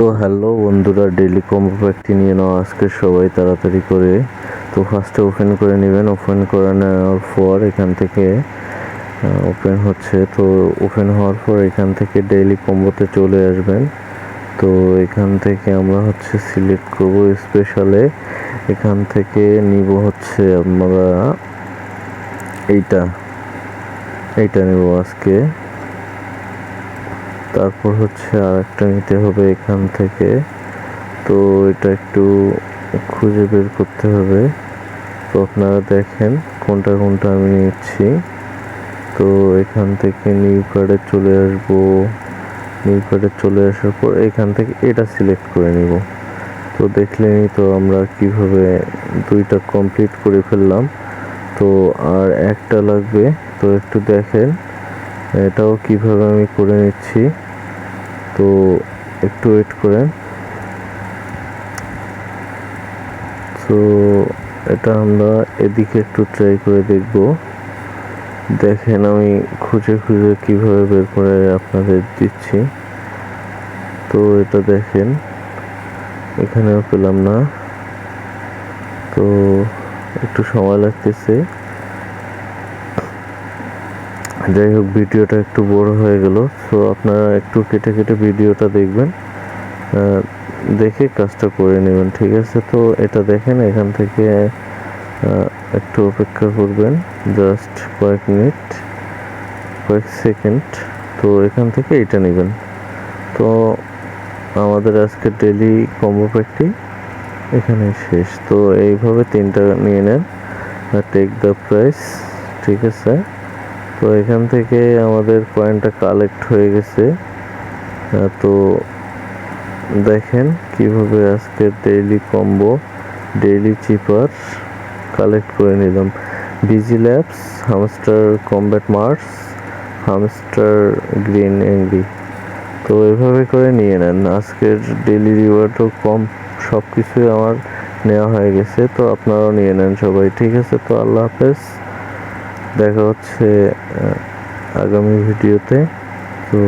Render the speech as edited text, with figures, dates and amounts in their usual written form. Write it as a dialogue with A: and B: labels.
A: তো হ্যালো বন্ধুরা, daily combo প্যাকটি নিয়ে নাও আজকে সবাই তাড়াতাড়ি করে। তো ফার্স্টে ওপেন করে নেবেন। ওপেন করে নেওয়ার পর এখান থেকে ওপেন হচ্ছে, তো ওপেন হওয়ার পর এখান থেকে ডেইলি কম্বোতে চলে আসবেন। তো এখান থেকে আমরা হচ্ছে সিলেক্ট করব স্পেশালে। এখান থেকে নিব হচ্ছে আমরা এইটা নিব আজকে। তারপর হচ্ছে আর একটা নিতে হবে এখান থেকে। তো এটা একটু খুঁজে বের করতে হবে। তো আপনারা দেখেন কোনটা কোনটা আমি নিচ্ছি। তো এখান থেকে নিউ কার্ডে চলে আসবো। নিউ কার্ডে চলে আসার পর এখান থেকে এটা সিলেক্ট করে নিব। তো দেখলেনই তো আমরা কিভাবে দুইটা কমপ্লিট করে ফেললাম। তো আর একটা লাগবে, তো একটু দেখেন এটাও কিভাবে আমি করে নিচ্ছি। তো একটু ওয়েট করেন। তো এটা আমরা এদিকে একটু ট্রাই করে দেখব। দেখেন আমি খুঁজে খুঁজে কিভাবে বের করে আপনাদের দিচ্ছি। তো এটা দেখেন এখানেও পেলাম না, তো একটু সময় লাগতেছে। যাই হোক, ভিডিওটা একটু বড় হয়ে গেল, তো আপনারা একটু কেটে কেটে ভিডিওটা দেখবেন, দেখে কাজটা করে নেবেন, ঠিক আছে? তো এটা দেখেন এখান থেকে একটু অপেক্ষা করবেন, জাস্ট কয়েক মিনিট, কয়েক সেকেন্ড। তো এখান থেকে এটা নেবেন। তো আমাদের আজকে ডেইলি কম্বো প্যাকটি এখানে শেষ। তো এইভাবে তিনটা নিয়ে নেন, টেক দ্য প্রাইস, ঠিক আছে? তো এখান থেকে আমাদের কয়েনটা কালেক্ট হয়ে গেছে। তো দেখেন কিভাবে আজকে daily combo, daily cipher collect করে নিলাম। BG labs, hamster Kombat Mars, hamster green angry. তো এভাবে করে নিয়ে নেন। আজকের ডেইলি রিওয়ার্ডও কম, সব কিছুই আমার নেওয়া হয়ে গেছে। তো আপনারাও নিয়ে নেন সবাই, ঠিক আছে? তো আল্লাহ হাফেজ, দেখা হচ্ছে আগামী ভিডিওতে। তো